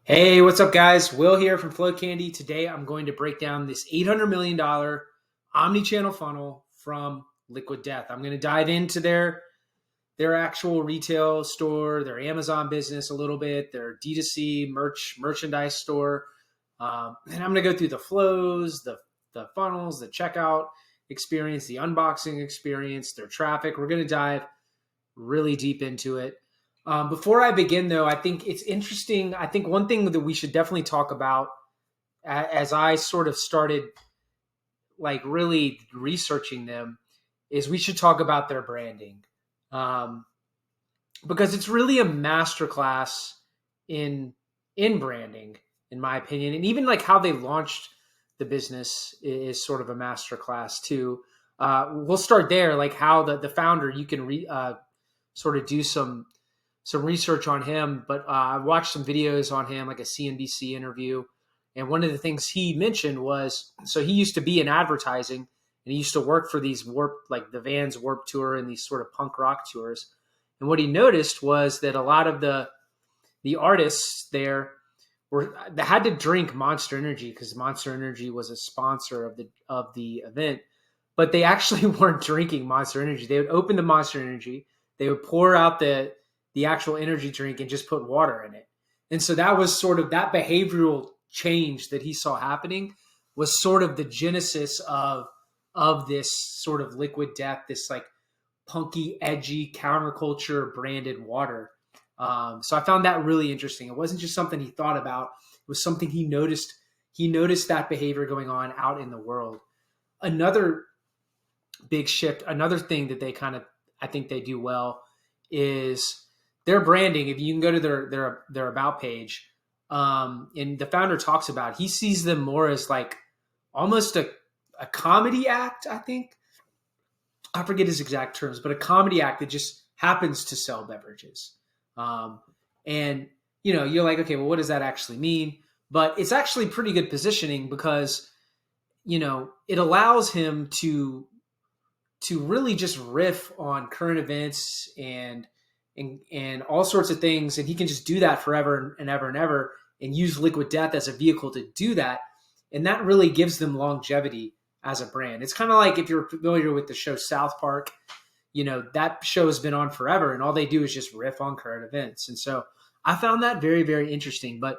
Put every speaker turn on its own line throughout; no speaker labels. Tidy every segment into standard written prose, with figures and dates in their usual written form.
Hey, what's up, guys? Will here from Flow Candy. Today, I'm going to break down this $800 million omnichannel funnel from Liquid Death. I'm going to dive into their actual retail store, their Amazon business a little bit, their DTC merchandise store, and I'm going to go through the flows, the funnels, the checkout experience, the unboxing experience, their traffic. We're going to dive really deep into it. Before I begin, though, I think it's interesting. I think one thing that we should definitely talk about as I sort of started like really researching them is we should talk about their branding, um, because it's really a masterclass in branding, in my opinion, and even like how they launched the business is sort of a masterclass too. We'll start there, like how the founder you can sort of do some research on him, but I watched some videos on him, like a CNBC interview. And one of the things he mentioned was, so he used to be in advertising and he used to work for these like the Vans Warped Tour and these sort of punk rock tours. And what he noticed was that a lot of the artists there they had to drink Monster Energy because Monster Energy was a sponsor of the event, but they actually weren't drinking Monster Energy. They would open the Monster Energy, they would pour out the actual energy drink and just put water in it. And so that was sort of that behavioral change that he saw happening was sort of the genesis of this sort of Liquid Death, this like punky, edgy counterculture branded water. So I found that really interesting. It wasn't just something he thought about. It was something he noticed. He noticed that behavior going on out in the world. Another big shift, another thing that I think they do well is their branding. If you can go to their about page, and the founder talks about, he sees them more as like almost a comedy act. I think I forget his exact terms, but a comedy act that just happens to sell beverages. And you're like, okay, well, what does that actually mean? But it's actually pretty good positioning because it allows him to really just riff on current events and all sorts of things. And he can just do that forever and ever and ever and use Liquid Death as a vehicle to do that. And that really gives them longevity as a brand. It's kind of like if you're familiar with the show South Park, that show has been on forever and all they do is just riff on current events. And so I found that very, very interesting. But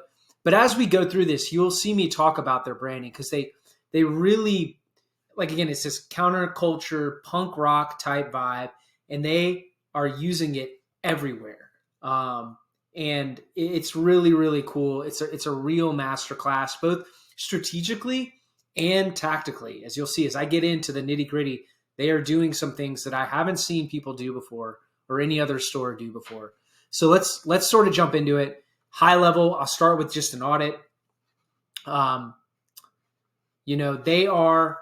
as we go through this, you'll see me talk about their branding because they really, like, again, it's this counterculture punk rock type vibe and they are using it everywhere. And it's really, really cool. It's a real masterclass, both strategically and tactically. As you'll see, as I get into the nitty gritty, they are doing some things that I haven't seen people do before or any other store do before. So let's sort of jump into it. High level, I'll start with just an audit. They are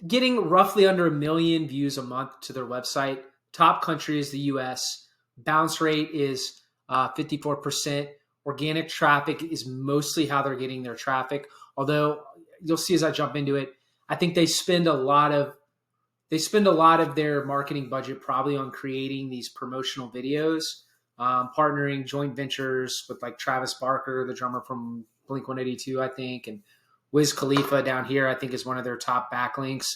getting roughly under 1 million views a month to their website. Top country is the US. Bounce rate is 54%. Organic traffic is mostly how they're getting their traffic. Although you'll see as I jump into it, I think they spend a lot of their marketing budget probably on creating these promotional videos, partnering joint ventures with like Travis Barker, the drummer from Blink-182, I think, and Wiz Khalifa down here, I think, is one of their top backlinks.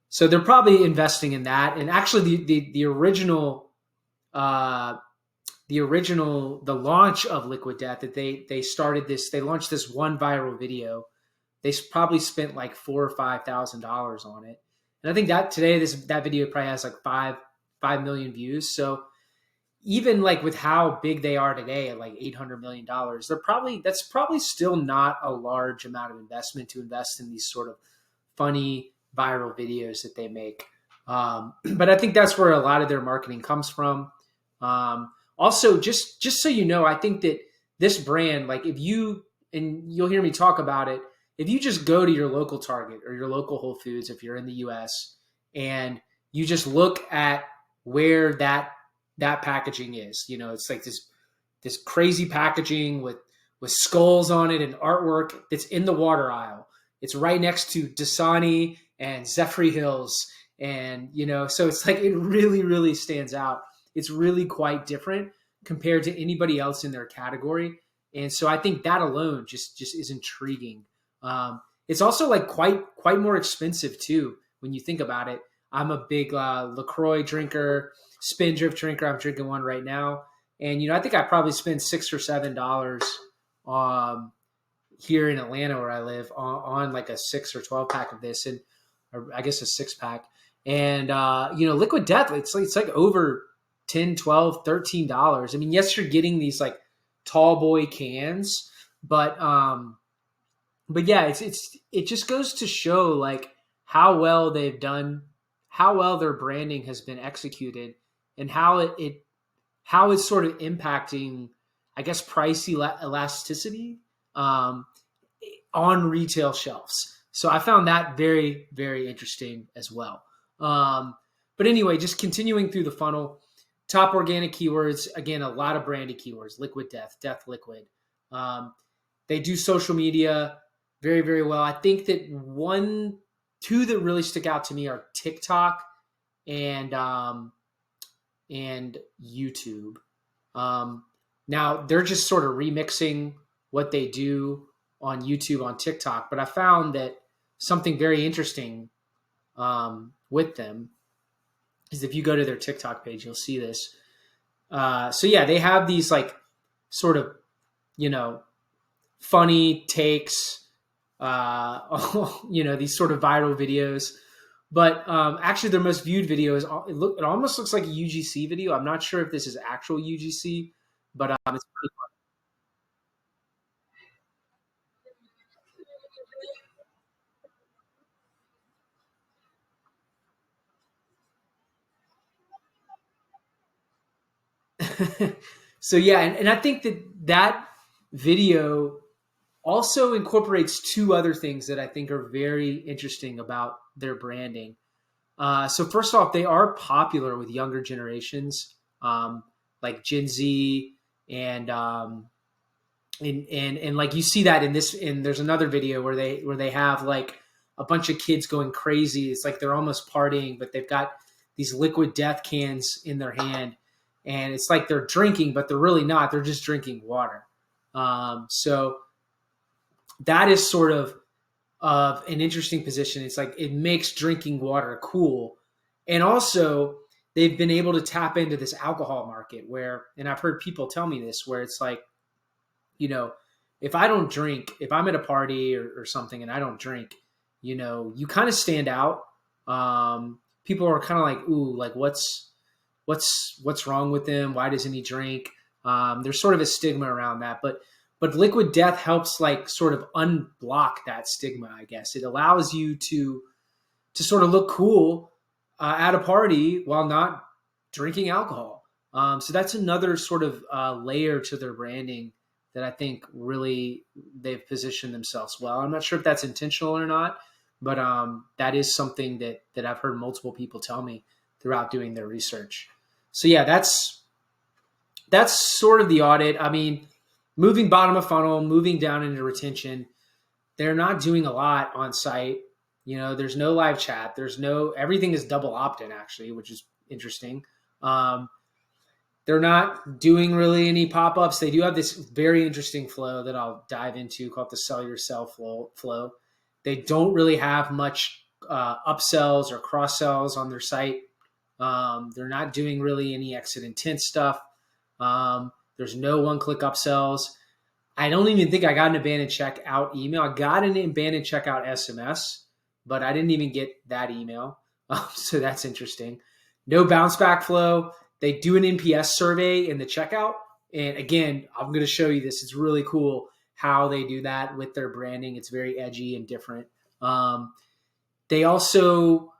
So they're probably investing in that. And actually the launch of Liquid Death, that they launched this one viral video. They probably spent like $4,000 or $5,000 on it. And I think that today, that video probably has like 5 million views. So even like with how big they are today at like $800 million, that's probably still not a large amount of investment to invest in these sort of funny viral videos that they make. But I think that's where a lot of their marketing comes from. Also, just so you know, I think that this brand, like and you'll hear me talk about it, if you just go to your local Target or your local Whole Foods, if you're in the US, and you just look at where that packaging is, it's like this crazy packaging with skulls on it and artwork that's in the water aisle. It's right next to Dasani and Zephyr Hills. And, so it's like, it really, really stands out. It's really quite different compared to anybody else in their category. And so I think that alone just is intriguing. It's also like quite more expensive too when you think about it. I'm a big LaCroix drinker, Spindrift drinker. I'm drinking one right now, and I think I probably spend $6 or $7 here in Atlanta where I live on like a 6 or 12 pack of this, and or I guess a 6-pack. And Liquid Death, it's like over $10, $12, $13. I mean, yes, you're getting these like tall boy cans, but yeah, it just goes to show like how well they've done, how well their branding has been executed, and how it's sort of impacting, I guess, price elasticity on retail shelves. So I found that very, very interesting as well. But anyway, just continuing through the funnel, top organic keywords, again, a lot of branded keywords, Liquid Death, Death Liquid. They do social media very, very well. I think that two that really stick out to me are TikTok and YouTube. Now they're just sort of remixing what they do on YouTube, on TikTok, but I found that something very interesting with them is if you go to their TikTok page, you'll see this. So yeah, they have these like sort of, funny takes, these sort of viral videos. But actually, their most viewed video it almost looks like a UGC video. I'm not sure if this is actual UGC, but it's pretty fun. So yeah, and I think that video also incorporates two other things that I think are very interesting about their branding. So first off, they are popular with younger generations, like Gen Z, and like you see that in this. And there's another video where they have like a bunch of kids going crazy. It's like they're almost partying, but they've got these Liquid Death cans in their hand, and it's like they're drinking, but they're really not. They're just drinking water. So that is sort of an interesting position. It's like it makes drinking water cool. And also they've been able to tap into this alcohol market where, and I've heard people tell me this, where it's like, if I don't drink, if I'm at a party or something and I don't drink, you kind of stand out. People are kind of like, ooh, like what's wrong with him? Why doesn't he drink? There's sort of a stigma around that, but Liquid Death helps like sort of unblock that stigma, I guess. It allows you to sort of look cool at a party while not drinking alcohol. So that's another sort of layer to their branding that I think really they've positioned themselves well. I'm not sure if that's intentional or not, but that is something that I've heard multiple people tell me throughout doing their research. So yeah, that's sort of the audit. I mean, moving bottom of funnel, moving down into retention, they're not doing a lot on site. There's no live chat. Everything is double opt-in actually, which is interesting. They're not doing really any pop-ups. They do have this very interesting flow that I'll dive into called the sell yourself flow. They don't really have much upsells or cross sells on their site. They're not doing really any exit intent stuff. There's no one-click upsells. I don't even think I got an abandoned checkout email. I got an abandoned checkout SMS, but I didn't even get that email. So that's interesting. No bounce back flow. They do an NPS survey in the checkout. And again, I'm going to show you this. It's really cool how they do that with their branding. It's very edgy and different. They also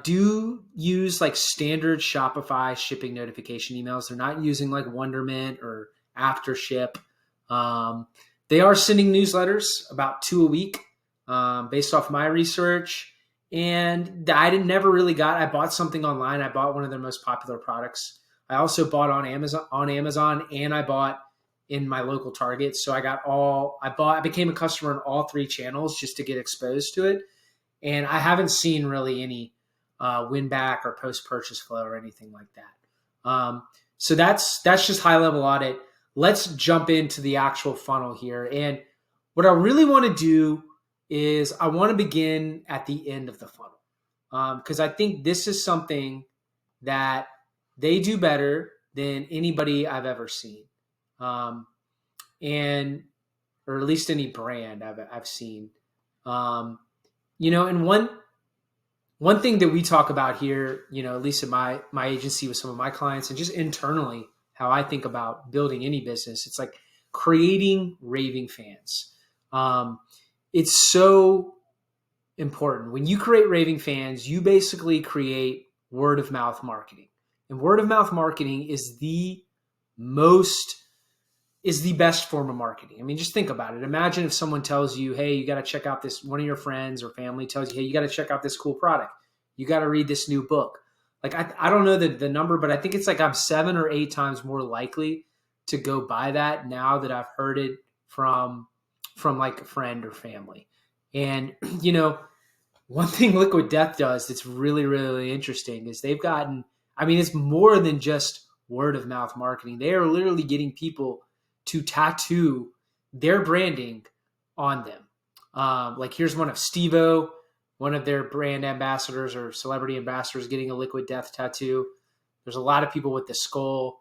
do use like standard Shopify shipping notification emails. They're not using like Wonderment or Aftership. They are sending newsletters, about 2 a week, based off my research. And I bought something online. I bought one of their most popular products. I also bought on Amazon, and I bought in my local Target. So I became a customer in all three channels just to get exposed to it. And I haven't seen really any win back or post-purchase flow or anything like that. So that's just high-level audit. let's jump into the actual funnel here. And what I really want to do is I want to begin at the end of the funnel, because I think this is something that they do better than anybody I've ever seen, and or at least any brand I've seen. And one thing that we talk about here, at least in my agency with some of my clients, and just internally how I think about building any business, it's like creating raving fans. It's so important. When you create raving fans, you basically create word of mouth marketing. And word of mouth marketing is the best form of marketing. I mean, just think about it. Imagine if someone tells you, hey, you got to check out this, one of your friends or family tells you, hey, you got to check out this cool product. You got to read this new book. Like, I don't know the number, but I think it's like I'm 7 or 8 times more likely to go buy that now that I've heard it from like a friend or family. And, one thing Liquid Death does that's really, really interesting is they've gotten, it's more than just word of mouth marketing. They are literally getting people to tattoo their branding on them. Like here's one of Steve-O, one of their brand ambassadors or celebrity ambassadors, getting a Liquid Death tattoo. There's a lot of people with the skull.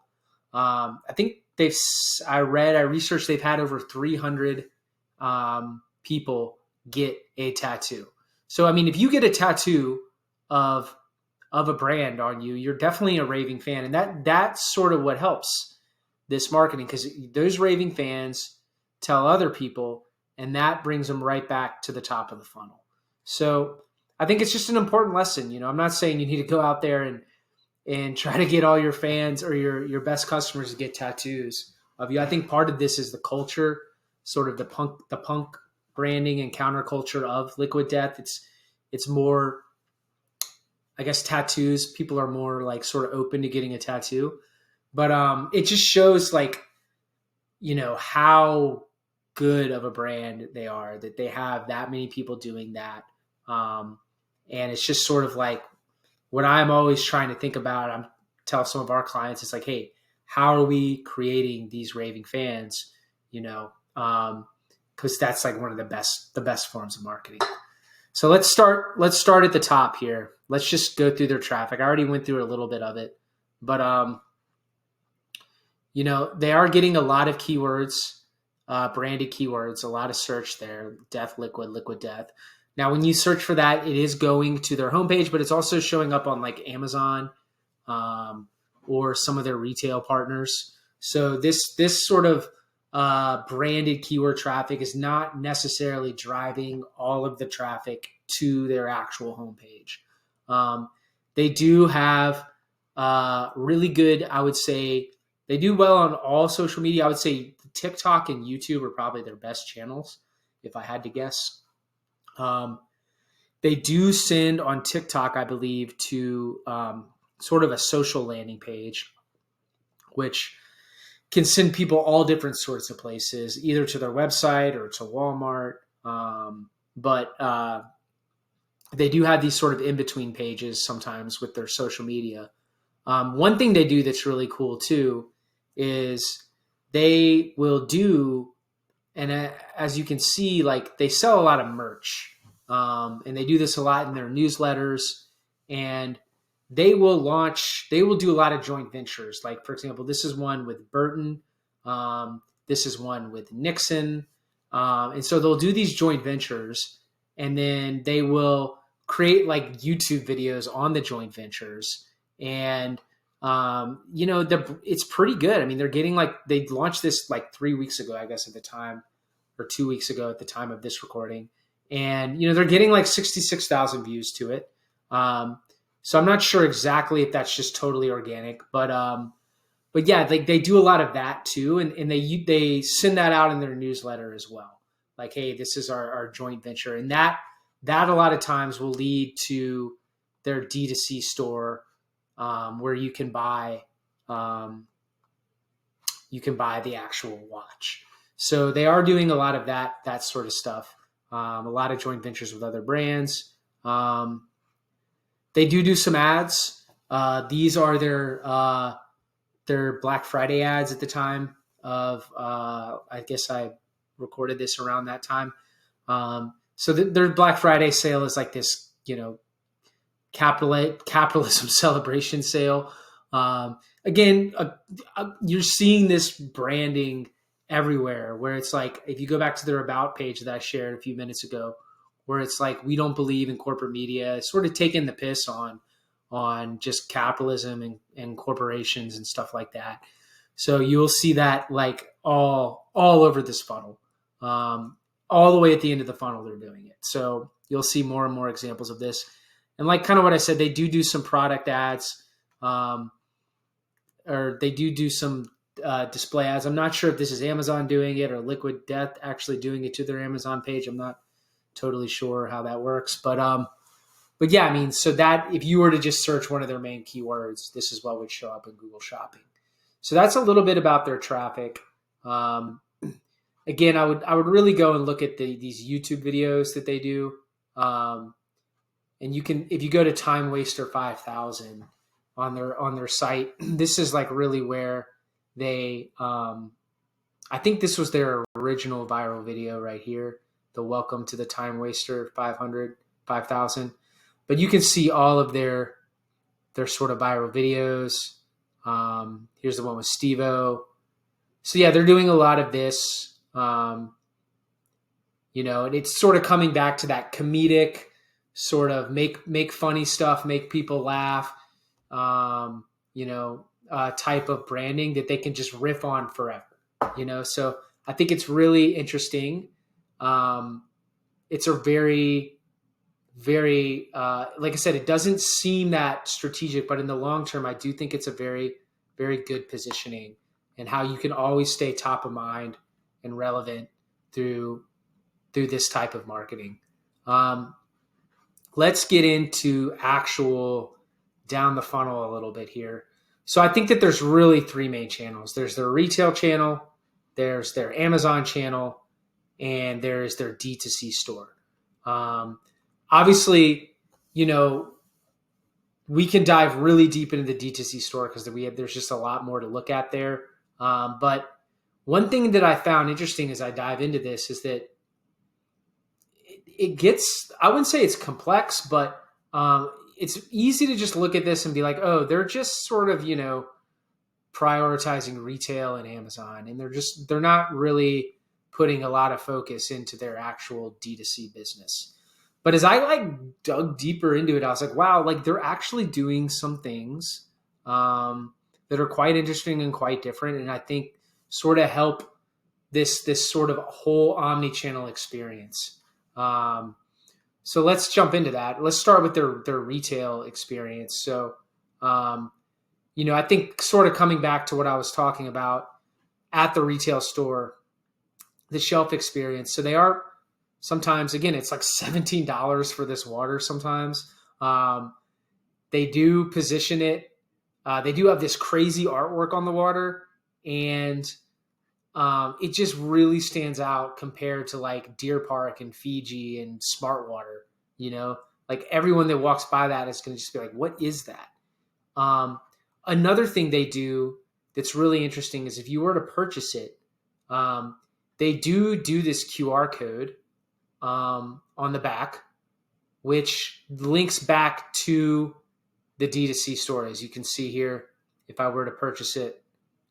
I think I researched, they've had over 300 people get a tattoo. So, if you get a tattoo of a brand on you, you're definitely a raving fan. And that's sort of what helps this marketing, because those raving fans tell other people, and that brings them right back to the top of the funnel. So I think it's just an important lesson. I'm not saying you need to go out there and try to get all your fans or your best customers to get tattoos of you. I think part of this is the culture, sort of the punk branding and counterculture of Liquid Death. It's more, I guess, tattoos. People are more like sort of open to getting a tattoo, but it just shows like, how good of a brand they are, that they have that many people doing that. And it's just sort of like what I'm always trying to think about. Tell some of our clients, it's like, hey, how are we creating these raving fans? Because that's like one of the best forms of marketing. So let's start at the top here. Let's just go through their traffic. I already went through a little bit of it, but they are getting a lot of keywords, branded keywords, a lot of search there. Death, liquid death. Now, when you search for that, it is going to their homepage, but it's also showing up on like Amazon or some of their retail partners. So this sort of branded keyword traffic is not necessarily driving all of the traffic to their actual homepage. They do have really good, I would say, they do well on all social media. I would say TikTok and YouTube are probably their best channels, if I had to guess. They do send on TikTok, I believe, to sort of a social landing page, which can send people all different sorts of places, either to their website or to Walmart. But they do have these sort of in-between pages sometimes with their social media. One thing they do that's really cool too is they will do, and as you can see, like they sell a lot of merch. And they do this a lot in their newsletters, and they will do a lot of joint ventures. Like, for example, this is one with Burton. This is one with Nixon. And so they'll do these joint ventures, and then they will create like YouTube videos on the joint ventures. And, it's pretty good. They're getting they launched this like 3 weeks ago, I guess at the time, or 2 weeks ago at the time of this recording. And, they're getting like 66,000 views to it. So I'm not sure exactly if that's just totally organic, but yeah, they do a lot of that too. And they send that out in their newsletter as well. Like, hey, this is our joint venture. And that a lot of times will lead to their DTC store, where you can buy the actual watch. So they are doing a lot of that sort of stuff. A lot of joint ventures with other brands. They do some ads. These are their Black Friday ads at the time. of, I guess I recorded this around that time. So their Black Friday sale is like this, capitalism celebration sale. Again, you're seeing this branding everywhere, where it's like, if you go back to their about page that I shared a few minutes ago, where it's like, we don't believe in corporate media, it's sort of taking the piss on just capitalism and corporations and stuff like that. So you'll see that like all over this funnel, all the way at the end of the funnel, they're doing it. So you'll see more and more examples of this. And like kind of what I said, they do some product ads, or they do some display ads. I'm not sure if this is Amazon doing it or Liquid Death actually doing it to their Amazon page. I'm not totally sure how that works, but yeah, I mean, so that if you were to just search one of their main keywords, this is what would show up in Google Shopping. So that's a little bit about their traffic. Again, I would really go and look at these YouTube videos that they do. And you can, if you go to Time Waster 5000 on their site, this is like really where they, I think this was their original viral video right here, the Welcome to the Time Waster 5000. But you can see all of their sort of viral videos. Here's the one with Steve-O. So yeah, they're doing a lot of this, and it's sort of coming back to that comedic sort of make funny stuff, make people laugh, type of branding that they can just riff on forever, So I think it's really interesting. It's a very, very, like I said, it doesn't seem that strategic, but in the long term, I do think it's a very, very good positioning, and how you can always stay top of mind and relevant through this type of marketing. Let's get into actual down the funnel a little bit here. So I think that there's really three main channels. There's their retail channel, there's their Amazon channel, and there's their DTC store. Obviously, we can dive really deep into the DTC store because there's just a lot more to look at there. But one thing that I found interesting as I dive into this is that it gets, I wouldn't say it's complex, but it's easy to just look at this and be like, oh, they're just sort of, prioritizing retail and Amazon. And they're not really putting a lot of focus into their actual D2C business. But as I dug deeper into it, I was like, wow, they're actually doing some things that are quite interesting and quite different. And I think sort of help this sort of whole omni-channel experience. So let's jump into that. Let's start with their retail experience. So, I think sort of coming back to what I was talking about at the retail store, the shelf experience. So they are sometimes, again, it's like $17 for this water sometimes. They do position it. They do have this crazy artwork on the water, and it just really stands out compared to like Deer Park and Fiji and Smart Water. Everyone that walks by that is going to just be like, what is that? Another thing they do that's really interesting is if you were to purchase it, they do this QR code on the back, which links back to the D2C store. As you can see here, if I were to purchase it,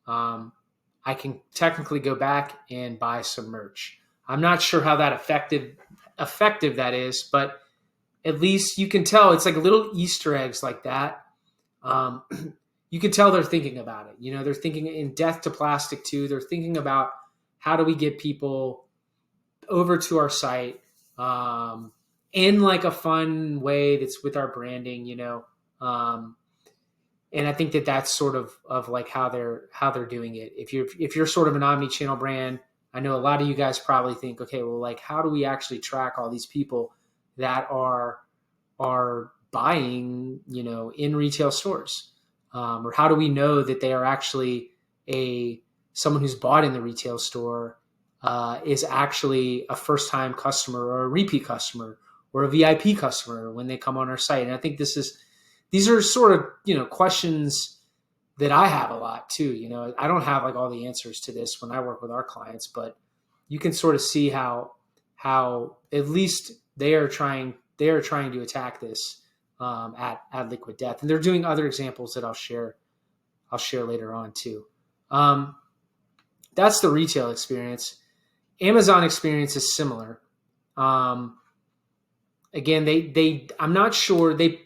I can technically go back and buy some merch. I'm not sure how that effective that is, but at least you can tell it's like little Easter eggs like that. You can tell they're thinking about it. They're thinking in Death to Plastic too. They're thinking about how do we get people over to our site in like a fun way that's with our branding, and I think that that's sort of like how they're doing it. If you're sort of an omni-channel brand, I know a lot of you guys probably think, okay, well, like how do we actually track all these people that are buying, in retail stores? Or how do we know that they are actually someone who's bought in the retail store is actually a first-time customer or a repeat customer or a VIP customer when they come on our site? And I think these are sort of, questions that I have a lot too. You know, I don't have like all the answers to this when I work with our clients, but you can sort of see how at least they are trying to attack this at Liquid Death, and they're doing other examples that I'll share later on too. That's the retail experience. Amazon experience is similar. Again, I'm not sure they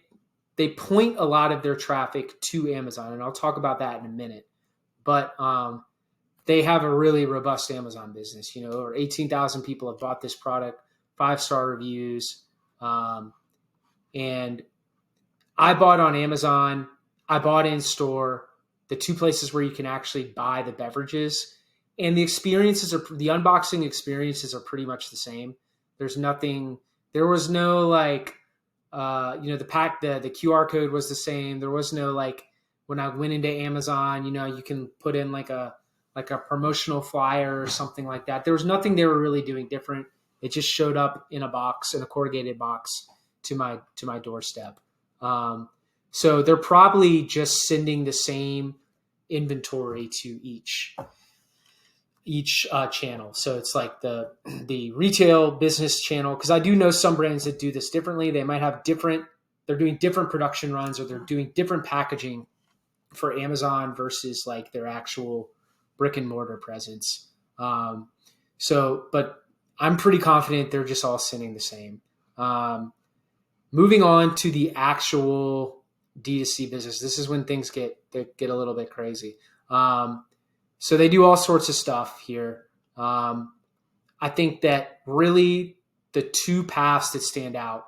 point a lot of their traffic to Amazon, and I'll talk about that in a minute. But they have a really robust Amazon business. You know, over 18,000 people have bought this product, 5-star reviews, and I bought on Amazon. I bought in store, the two places where you can actually buy the beverages, and the unboxing experiences are pretty much the same. There was no like, the QR code was the same. There was no like, when I went into Amazon, you know, you can put in like a promotional flyer or something like that. There was nothing they were really doing different. It just showed up in a corrugated box to my doorstep. So they're probably just sending the same inventory to each channel. So it's like the retail business channel, because I do know some brands that do this differently. They might have they're doing different production runs, or they're doing different packaging for Amazon versus like their actual brick and mortar presence. But I'm pretty confident they're just all sending the same. Moving on to the actual D2C business. This is when things get a little bit crazy. So they do all sorts of stuff here. I think that really the two paths that stand out,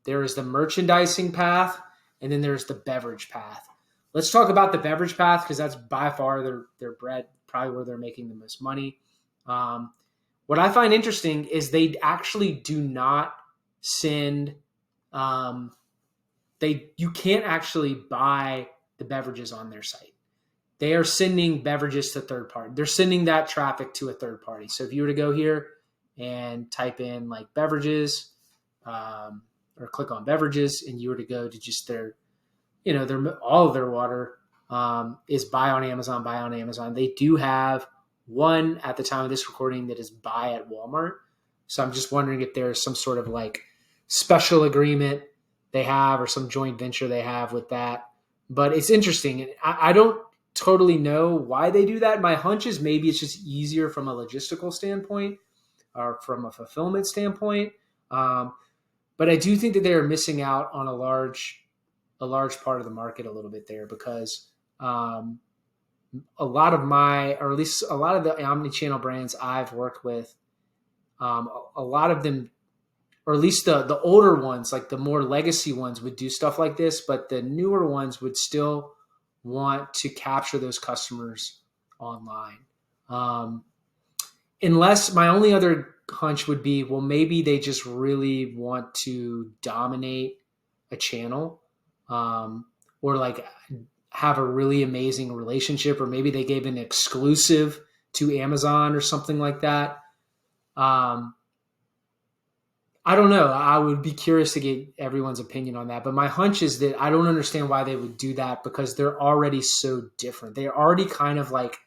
there is the merchandising path, and then there's the beverage path. Let's talk about the beverage path, because that's by far their bread, probably where they're making the most money. What I find interesting is they actually do not send, you can't actually buy the beverages on their site. They are sending beverages to third party. They're sending that traffic to a third party. So if you were to go here and type in like beverages, or click on beverages, and you were to go to just their all of their water is buy on Amazon. They do have one at the time of this recording that is buy at Walmart. So I'm just wondering if there's some sort of like special agreement they have, or some joint venture they have with that. But it's interesting. I don't totally know why they do that. My hunch is maybe it's just easier from a logistical standpoint or from a fulfillment standpoint. But I do think that they are missing out on a large part of the market a little bit there, because a lot of the omnichannel brands I've worked with, a lot of them, or at least the older ones, like the more legacy ones, would do stuff like this, but the newer ones would still want to capture those customers online. Unless my only other hunch would be, well, maybe they just really want to dominate a channel, or like have a really amazing relationship, or maybe they gave an exclusive to Amazon or something like that. I don't know. I would be curious to get everyone's opinion on that. But my hunch is that I don't understand why they would do that, because they're already so different. They're already kind of like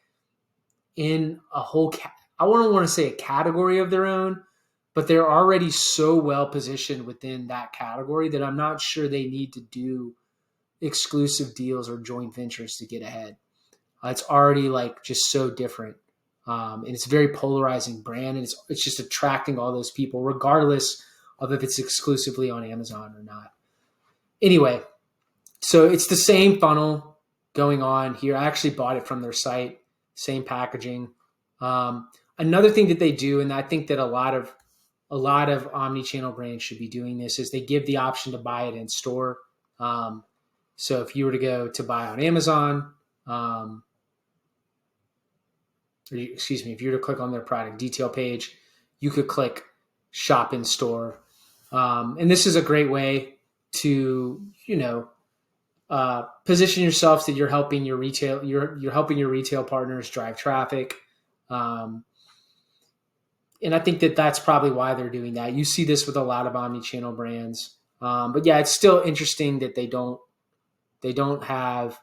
in a whole, I wouldn't want to say a category of their own, but they're already so well positioned within that category that I'm not sure they need to do exclusive deals or joint ventures to get ahead. It's already like just so different. And it's a very polarizing brand, and it's just attracting all those people, regardless of if it's exclusively on Amazon or not. Anyway, so it's the same funnel going on here. I actually bought it from their site, same packaging. Another thing that they do, and I think that a lot of omnichannel brands should be doing this, is they give the option to buy it in store. So if you were to go to buy on Amazon, if you were to click on their product detail page, you could click shop in store. And this is a great way to, position yourself that you're helping your retail partners drive traffic. And I think that that's probably why they're doing that. You see this with a lot of omnichannel brands. But yeah, it's still interesting that they don't have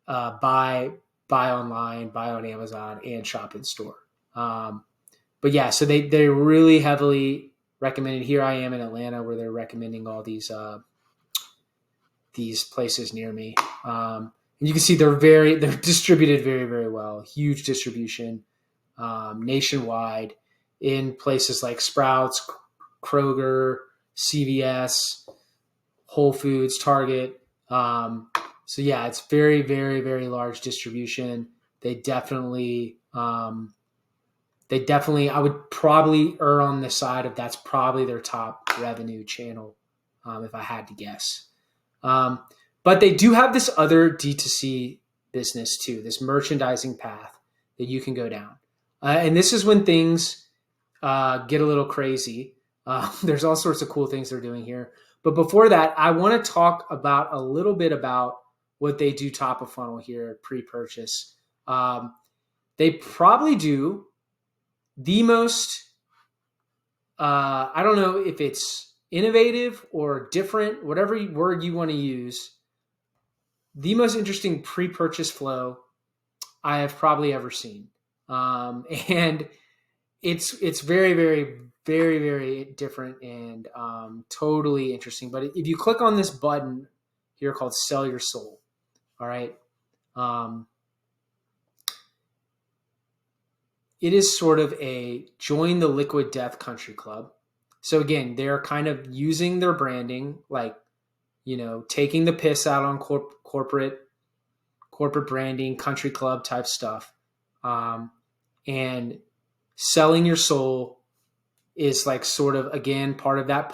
buy online, buy on Amazon, and shop in store. But yeah, so they really heavily recommended. Here I am in Atlanta, where they're recommending all these places near me. And you can see they're distributed very, very well. Huge distribution, nationwide, in places like Sprouts, Kroger, CVS, Whole Foods, Target. So yeah, it's very, very, very large distribution. They definitely, I would probably err on the side of that's probably their top revenue channel, if I had to guess. But they do have this other D2C business too, this merchandising path that you can go down. And this is when things get a little crazy. There's all sorts of cool things they're doing here. But before that, I want to talk about a little bit about what they do top of funnel here, pre-purchase. They probably do the most, I don't know if it's innovative or different, whatever word you want to use, the most interesting pre-purchase flow I have probably ever seen. And it's very, very, very, very different and totally interesting. But if you click on this button here called Sell Your Soul, all right, it is sort of a join the Liquid Death Country Club. So again, they're kind of using their branding, like, taking the piss out on corporate branding, country club type stuff. And selling your soul is like sort of, again, part of that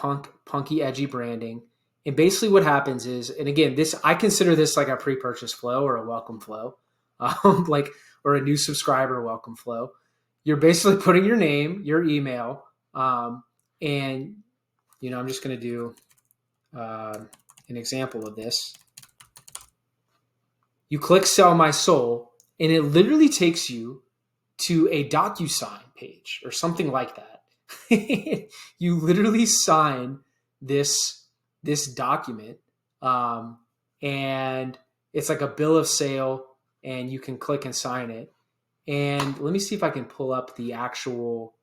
punky, edgy branding. And basically what happens is, and again, I consider this like a pre-purchase flow or a welcome flow, or a new subscriber welcome flow. You're basically putting your name, your email, and, I'm just going to do an example of this. You click Sell My Soul, and it literally takes you to a DocuSign page or something like that. You literally sign this document, and it's like a bill of sale, and you can click and sign it. And let me see if I can pull up the actual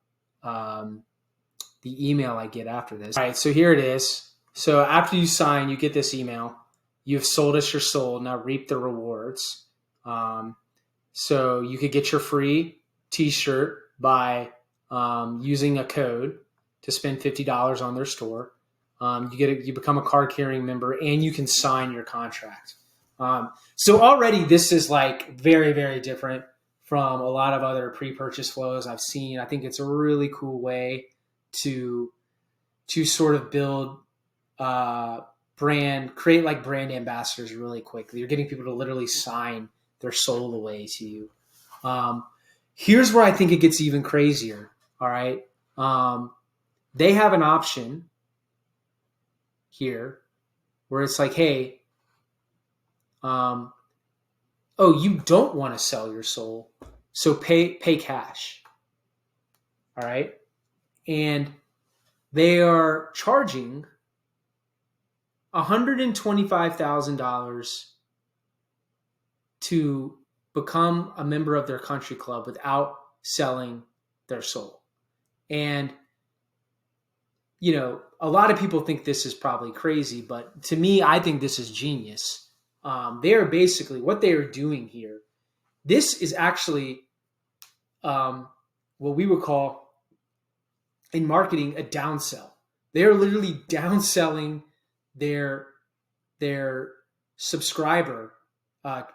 the email I get after this. All right, so here it is. So after you sign, you get this email. You've sold us your soul. Now reap the rewards. So you could get your free t-shirt by using a code to spend $50 on their store. You become a card carrying member, and you can sign your contract. So already this is like very, very different from a lot of other pre-purchase flows I've seen. I think it's a really cool way to sort of build create like brand ambassadors really quickly. You're getting people to literally sign their soul away to you. Here's where I think it gets even crazier. All right. They have an option here where it's like, hey, you don't want to sell your soul, so pay cash. All right. And they are charging $125,000 to become a member of their country club without selling their soul. And, a lot of people think this is probably crazy, but to me, I think this is genius. They are basically, what they are doing here, this is actually what we would call in marketing a downsell. They are literally downselling their subscriber,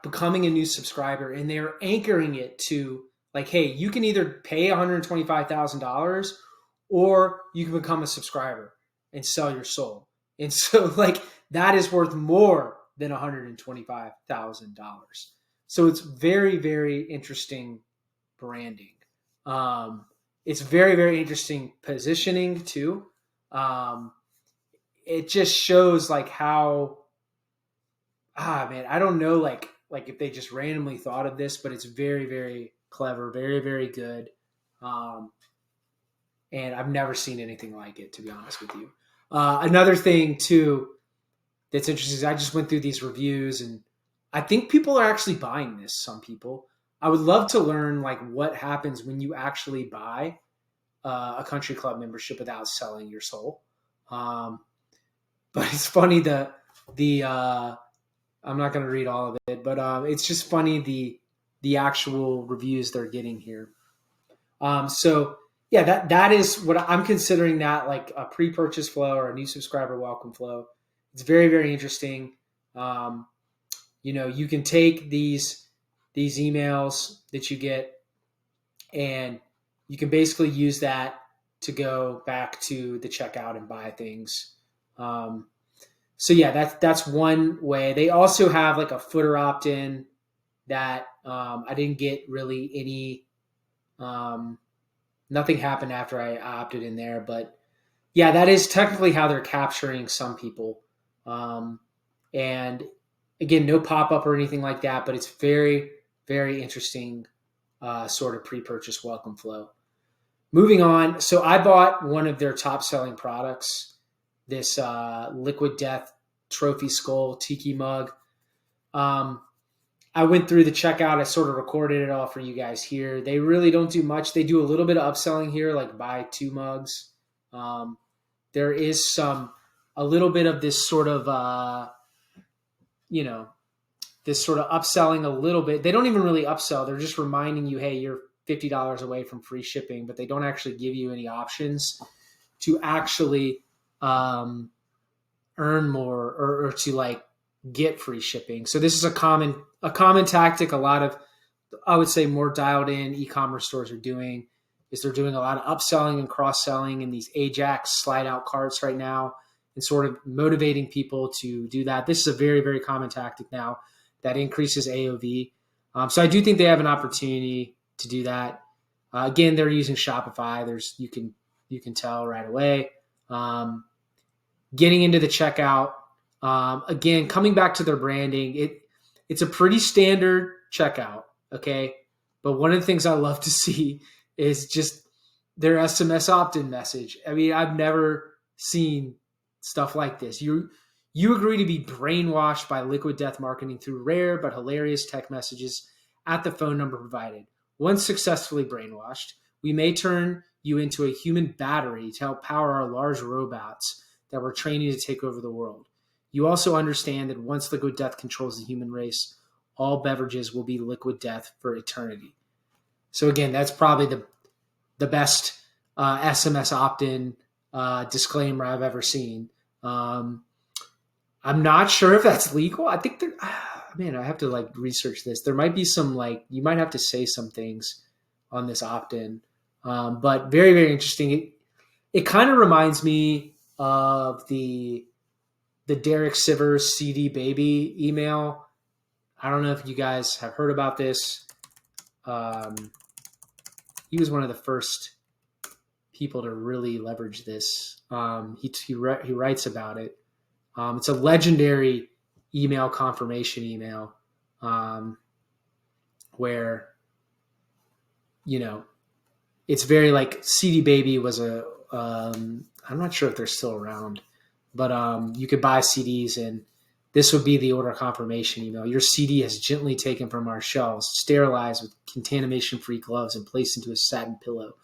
becoming a new subscriber, and they're anchoring it to like, hey, you can either pay $125,000 or you can become a subscriber and sell your soul. And so like that is worth more than $125,000. So it's very, very interesting branding. It's very, very interesting positioning too. It just shows like how, I don't know, like if they just randomly thought of this, but it's very, very clever, very, very good. And I've never seen anything like it, to be honest with you. Another thing too that's interesting is I just went through these reviews, and I think people are actually buying this. Some people. I would love to learn like what happens when you actually buy a country club membership without selling your soul. But it's funny the I'm not going to read all of it, but it's just funny the actual reviews they're getting here. So yeah, that is what I'm considering, that like a pre-purchase flow or a new subscriber welcome flow. It's very, very interesting. You can take these emails that you get, and you can basically use that to go back to the checkout and buy things. So yeah, that's one way. They also have like a footer opt-in that I didn't get really any. Nothing happened after I opted in there, but yeah, that is technically how they're capturing some people. And again, no pop-up or anything like that, but it's very, very interesting sort of pre-purchase welcome flow. Moving on. So I bought one of their top selling products, this Liquid Death Trophy Skull Tiki mug. I went through the checkout. I sort of recorded it all for you guys here. They really don't do much. They do a little bit of upselling here, like buy 2 mugs. There is a little bit of this sort of, this sort of upselling a little bit. They don't even really upsell. They're just reminding you, hey, you're $50 away from free shipping, but they don't actually give you any options to actually earn more or to like get free shipping. So this is a common tactic. A lot of, I would say, more dialed in e-commerce stores are doing is they're doing a lot of upselling and cross-selling in these Ajax slide out carts right now, and sort of motivating people to do that. This is a very, very common tactic now that increases AOV. So I do think they have an opportunity to do that. Again, they're using Shopify. You can tell right away. Getting into the checkout, again, coming back to their branding, it's a pretty standard checkout, okay? But one of the things I love to see is just their SMS opt-in message. I mean, I've never seen stuff like this. You agree to be brainwashed by Liquid Death marketing through rare but hilarious text messages at the phone number provided. Once successfully brainwashed, we may turn you into a human battery to help power our large robots that we're training to take over the world. You also understand that once Liquid Death controls the human race, all beverages will be Liquid Death for eternity. So again, that's probably the best SMS opt-in disclaimer I've ever seen. I'm not sure if that's legal. I think I have to like research this. There might be some you might have to say some things on this opt-in, but very, very interesting. It kind of reminds me of the Derek Sivers CD Baby email. I don't know if you guys have heard about this. He was one of the first people to really leverage this. He writes about it. It's a legendary email confirmation email where, it's very like CD Baby was I'm not sure if they're still around, but you could buy CDs, and this would be the order confirmation email. Your CD has gently taken from our shelves, sterilized with contamination-free gloves, and placed into a satin pillow.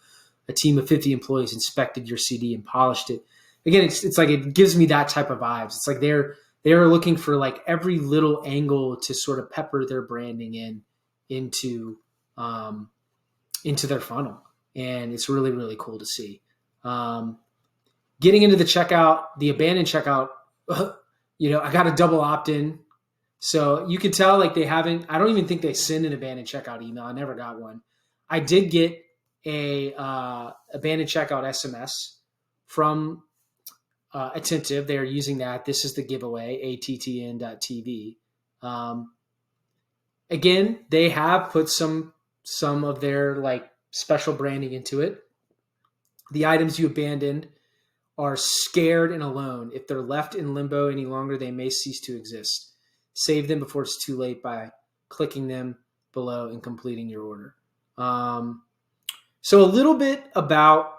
A team of 50 employees inspected your CD and polished it. Again, it's like it gives me that type of vibes. It's like they're looking for like every little angle to sort of pepper their branding into their funnel, and it's really, really cool to see. Getting into the checkout, the abandoned checkout, I got a double opt-in. So you can tell like I don't even think they send an abandoned checkout email. I never got one. I did get a abandoned checkout SMS from Attentive. They're using that. This is the giveaway, attn.tv. Again, they have put some of their like special branding into it. The items you abandoned are scared and alone. If they're left in limbo any longer, they may cease to exist. Save them before it's too late by clicking them below and completing your order. So a little bit about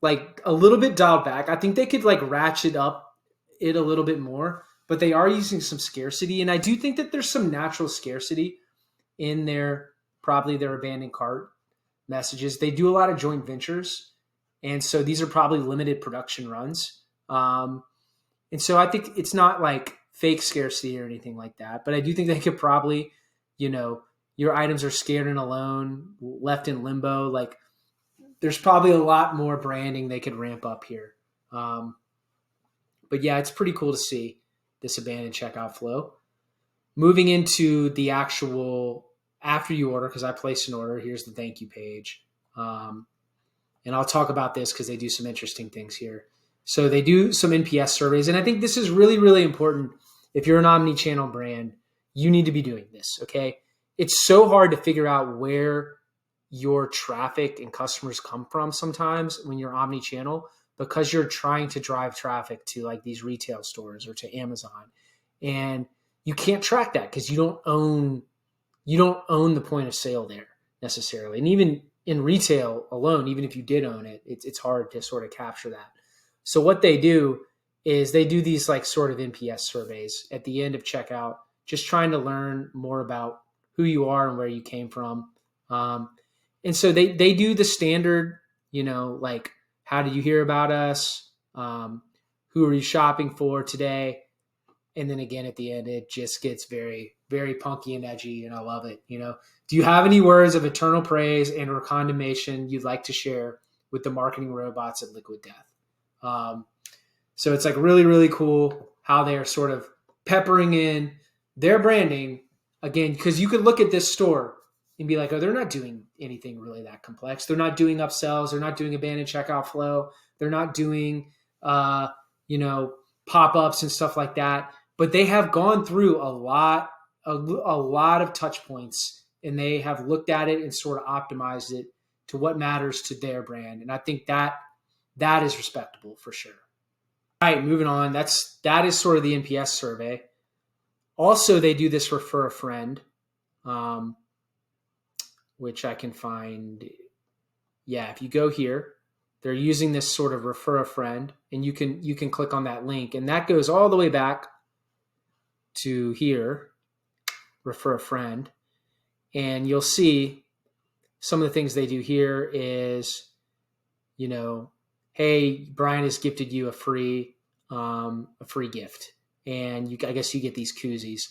a little bit dialed back. I think they could like ratchet up it a little bit more. but they are using some scarcity. And I do think that there's some natural scarcity in probably their abandoned cart messages. They do a lot of joint ventures. And so these are probably limited production runs. And so I think it's not like fake scarcity or anything like that, but I do think they could probably, your items are scared and alone, left in limbo. Like there's probably a lot more branding they could ramp up here. But yeah, it's pretty cool to see this abandoned checkout flow. Moving into the actual after you order, because I placed an order, here's the thank you page. And I'll talk about this because they do some interesting things here. So they do some NPS surveys. And I think this is really, really important. If you're an omni-channel brand, you need to be doing this, okay? It's so hard to figure out where your traffic and customers come from sometimes when you're omni-channel, because you're trying to drive traffic to like these retail stores or to Amazon. And you can't track that because you don't own the point of sale there necessarily. And even in retail alone, even if you did own it, it's hard to sort of capture that. So what they do is they do these like sort of NPS surveys at the end of checkout, just trying to learn more about who you are and where you came from. And so they do the standard, like, how did you hear about us? Who are you shopping for today? And then again, at the end, it just gets very, very punky and edgy, and I love it. Do you have any words of eternal praise and or condemnation you'd like to share with the marketing robots at Liquid Death? So it's like really, really cool how they're sort of peppering in their branding again, because you could look at this store and be like, oh, they're not doing anything really that complex. They're not doing upsells. They're not doing abandoned checkout flow. They're not doing, pop-ups and stuff like that. But they have gone through a lot of touch points, and they have looked at it and sort of optimized it to what matters to their brand. And I think that is respectable for sure. All right, moving on. That is sort of the NPS survey. Also, they do this refer a friend, which I can find. Yeah, if you go here, they're using this sort of refer a friend, and you can click on that link, and that goes all the way back to here, refer a friend, and you'll see some of the things they do here is, hey, Brian has gifted you a free gift, and I guess you get these koozies.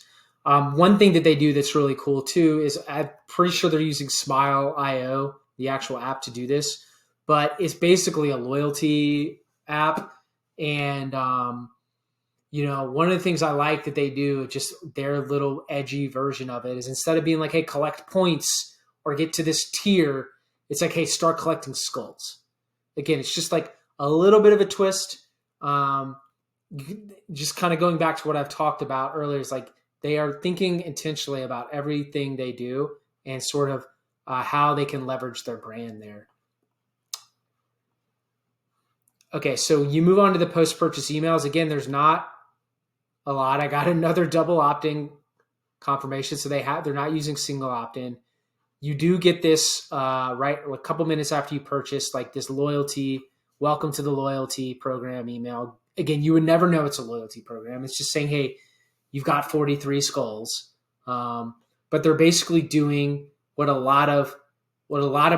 One thing that they do that's really cool too is I'm pretty sure they're using Smile.io, the actual app, to do this, but it's basically a loyalty app. And, one of the things I like that they do, just their little edgy version of it, is instead of being like, hey, collect points or get to this tier, it's like, hey, start collecting skulls. Again, it's just like a little bit of a twist. Just kind of going back to what I've talked about earlier, is like they are thinking intentionally about everything they do and sort of how they can leverage their brand there. Okay, so you move on to the post-purchase emails. Again, there's not a lot. I got another double opt-in confirmation, so they're not using single opt-in. You do get this right a couple minutes after you purchase, like this loyalty, welcome to the loyalty program email. Again, you would never know it's a loyalty program. It's just saying, hey, you've got 43 skulls. But they're basically doing what a lot of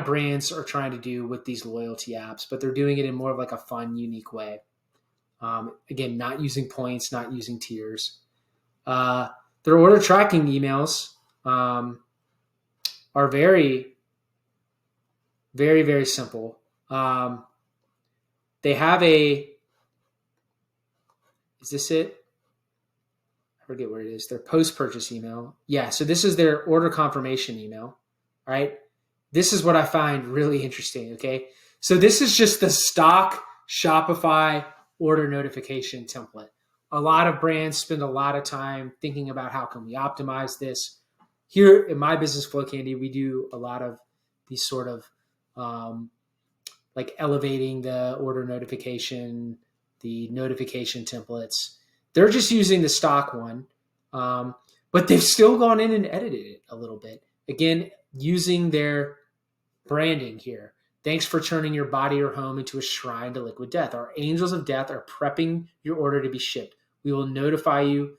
brands are trying to do with these loyalty apps, but they're doing it in more of like a fun, unique way. Again, not using points, not using tiers. Their order tracking emails are very, very, very simple. They have is this it? I forget where it is. Their post-purchase email. Yeah, so this is their order confirmation email, right? This is what I find really interesting, okay? So this is just the stock Shopify order notification template. A lot of brands spend a lot of time thinking about how can we optimize this. Here in my business, Flow Candy, we do a lot of these sort of like elevating the order notification, the notification templates. They're just using the stock one, but they've still gone in and edited it a little bit. Again, using their branding here. Thanks for turning your body or home into a shrine to Liquid Death. Our angels of death are prepping your order to be shipped. We will notify you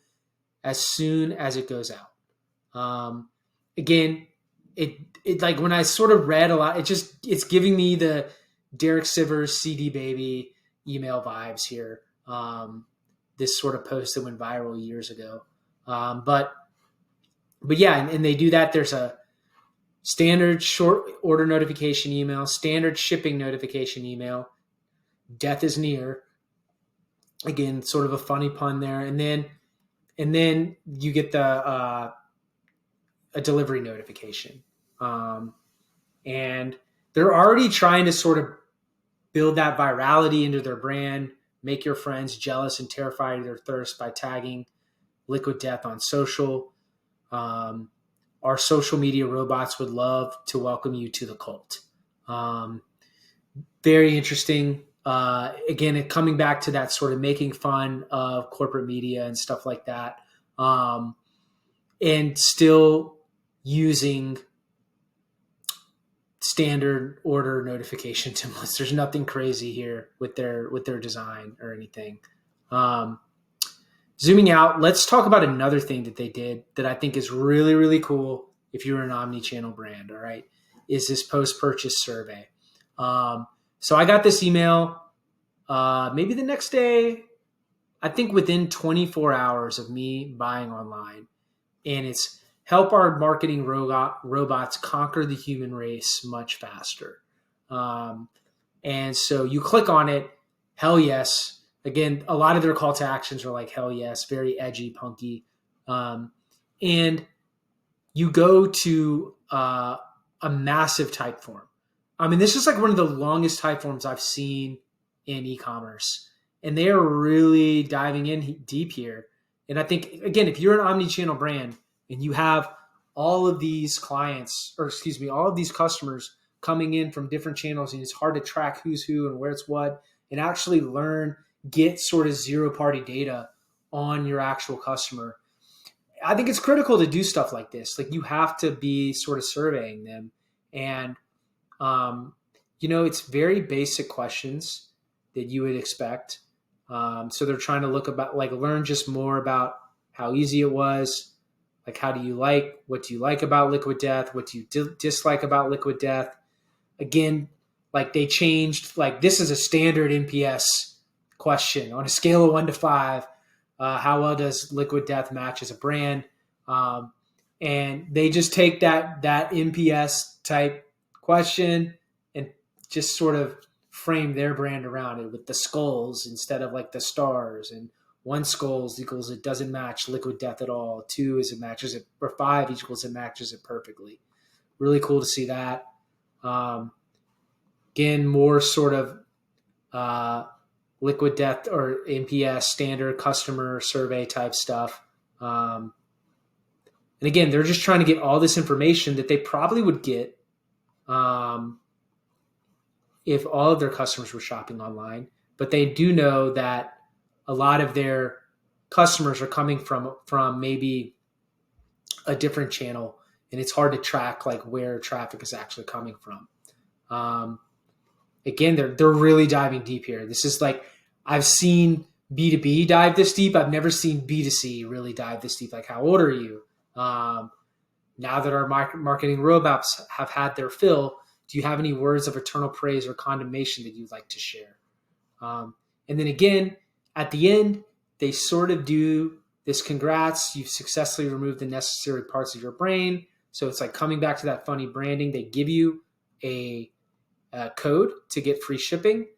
as soon as it goes out. Again, it like when I sort of read a lot, it's giving me the Derek Sivers CD Baby email vibes here. This sort of post that went viral years ago. But yeah, and they do that. There's a standard short order notification email, standard shipping notification email. Death is near. Again, sort of a funny pun there. And then you get a delivery notification. And they're already trying to sort of build that virality into their brand, make your friends jealous and terrified of their thirst by tagging Liquid Death on social. Our social media robots would love to welcome you to the cult. Very interesting. Again, coming back to that sort of making fun of corporate media and stuff like that. And still using standard order notification templates. There's nothing crazy here with their design or anything. Zooming out, let's talk about another thing that they did that I think is really, really cool if you're an omnichannel brand, all right, is this post-purchase survey. So I got this email maybe the next day, I think within 24 hours of me buying online. And it's help our marketing robots conquer the human race much faster. And so you click on it, hell yes. Again, a lot of their call to actions are like, hell yes, very edgy, punky. And you go to a massive type form. I mean, this is like one of the longest type forms I've seen in e-commerce. And they are really diving in deep here. And I think, again, if you're an omnichannel brand and you have all of these clients, or excuse me, all of these customers coming in from different channels, and it's hard to track who's who and where it's what, and actually get sort of zero-party data on your actual customer. I think it's critical to do stuff like this. Like, you have to be sort of surveying them. And, it's very basic questions that you would expect. So they're trying to learn just more about how easy it was. Like, what do you like about Liquid Death? What do you dislike about Liquid Death? Again, like, they changed, like, this is a standard NPS question on a scale of 1 to 5. How well does Liquid Death match as a brand? And they just take that NPS type question and just sort of frame their brand around it with the skulls instead of like the stars. And 1 skulls equals it doesn't match Liquid Death at all. 2 is it matches it, or 5 equals it matches it perfectly. Really cool to see that. Again, more sort of Liquid Death or NPS standard customer survey type stuff. And again, they're just trying to get all this information that they probably would get if all of their customers were shopping online. But they do know that a lot of their customers are coming from maybe a different channel, and it's hard to track like where traffic is actually coming from. Again, they're really diving deep here. This is like, I've seen B2B dive this deep. I've never seen B2C really dive this deep. Like, how old are you? Now that our marketing robots have had their fill, do you have any words of eternal praise or condemnation that you'd like to share? And then again, at the end, they sort of do this congrats, you've successfully removed the necessary parts of your brain. So it's like coming back to that funny branding. They give you a code to get free shipping,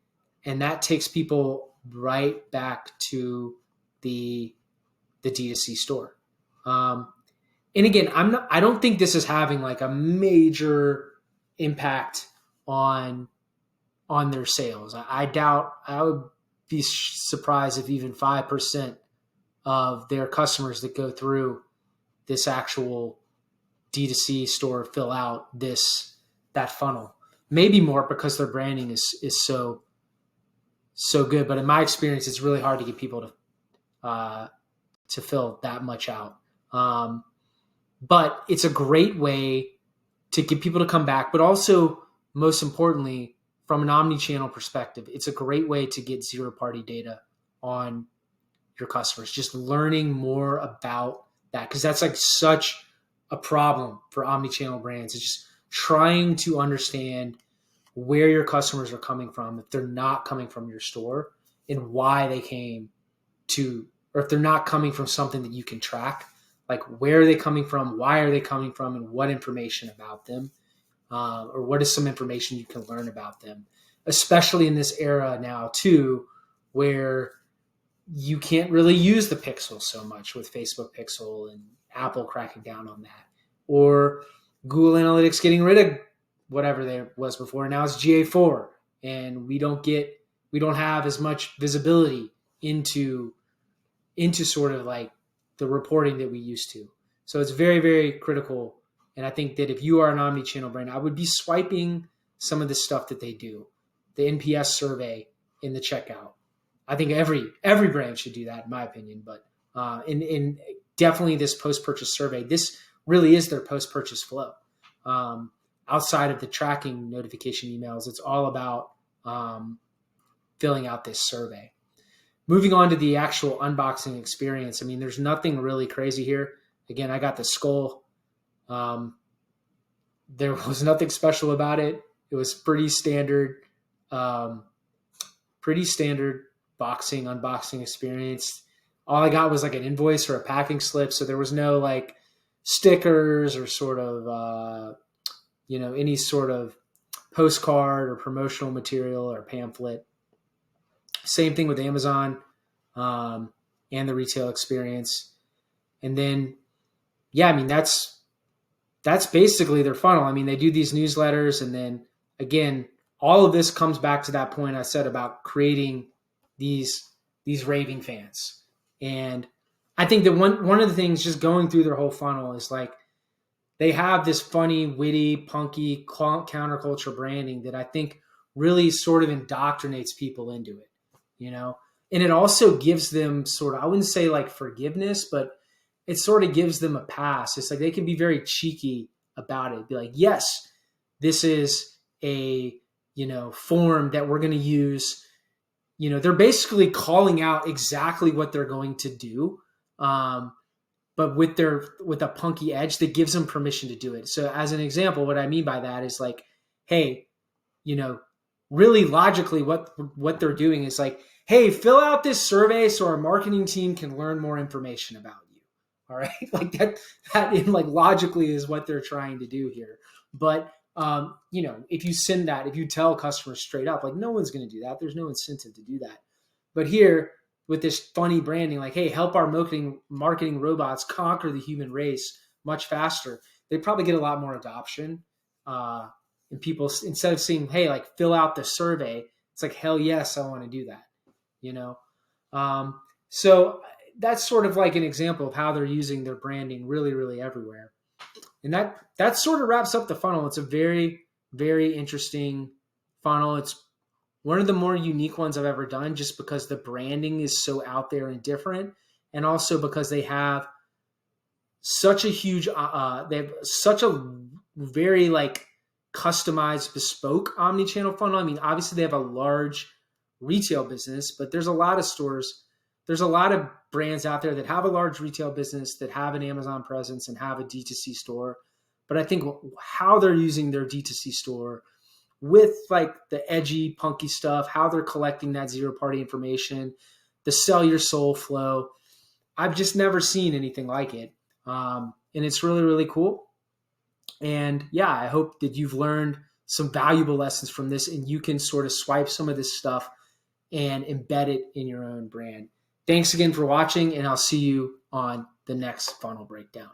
and that takes people right back to the D2C store. And again, I don't think this is having like a major impact on their sales. I doubt, I would be surprised if even 5% of their customers that go through this actual D2C store fill out that funnel. Maybe more because their branding is so good. But in my experience, it's really hard to get people to fill that much out. But it's a great way to get people to come back. But also, most importantly, from an omnichannel perspective, it's a great way to get zero-party data on your customers, just learning more about that. Because that's like such a problem for omnichannel brands. It's just trying to understand where your customers are coming from if they're not coming from your store, and why they came to, or if they're not coming from something that you can track, like where are they coming from, why are they coming from, and what information about them, or what is some information you can learn about them, especially in this era now too, where you can't really use the pixel so much with Facebook pixel and Apple cracking down on that, or Google Analytics getting rid of whatever there was before. Now it's GA4, and we don't have as much visibility into sort of like the reporting that we used to. So it's very, very critical. And I think that if you are an omnichannel brand, I would be swiping some of the stuff that they do, the NPS survey in the checkout. I think every brand should do that, in my opinion. But in definitely this post-purchase survey, this really is their post-purchase flow. Outside of the tracking notification emails, it's all about filling out this survey. Moving on to the actual unboxing experience. I mean, there's nothing really crazy here. Again, I got the skull. There was nothing special about it. It was pretty standard unboxing experience. All I got was like an invoice or a packing slip. So there was no like stickers or sort of, any sort of postcard or promotional material or pamphlet. Same thing with Amazon and the retail experience. And then, yeah, I mean, that's basically their funnel. I mean, they do these newsletters, and then again, all of this comes back to that point I said about creating these raving fans. And I think that one of the things just going through their whole funnel is like, they have this funny, witty, punky counterculture branding that I think really sort of indoctrinates people into it, and it also gives them sort of, I wouldn't say like forgiveness, but it sort of gives them a pass. It's like they can be very cheeky about it. Be like, yes, this is a, form that we're going to use. They're basically calling out exactly what they're going to do. But with a punky edge that gives them permission to do it. So as an example, what I mean by that is like, hey, really logically what they're doing is like, hey, fill out this survey so our marketing team can learn more information about you. All right. Like that in like logically is what they're trying to do here. But, if you send that, if you tell customers straight up, like no one's going to do that. There's no incentive to do that. But here with this funny branding, like, hey, help our marketing robots conquer the human race much faster, they probably get a lot more adoption. And people, instead of saying, hey, like fill out the survey, it's like, hell yes, I want to do that. So that's sort of like an example of how they're using their branding really, really everywhere. And that sort of wraps up the funnel. It's a very, very interesting funnel. It's one of the more unique ones I've ever done, just because the branding is so out there and different. And also because they have such a huge, they have such a very like customized, bespoke omnichannel funnel. I mean, obviously they have a large retail business, but there's a lot of stores. There's a lot of brands out there that have a large retail business, that have an Amazon presence and have a DTC store. But I think how they're using their DTC store with like the edgy, punky stuff, how they're collecting that zero-party information, the sell your soul flow, I've just never seen anything like it. And it's really, really cool. And yeah, I hope that you've learned some valuable lessons from this, and you can sort of swipe some of this stuff and embed it in your own brand. Thanks again for watching, and I'll see you on the next funnel breakdown.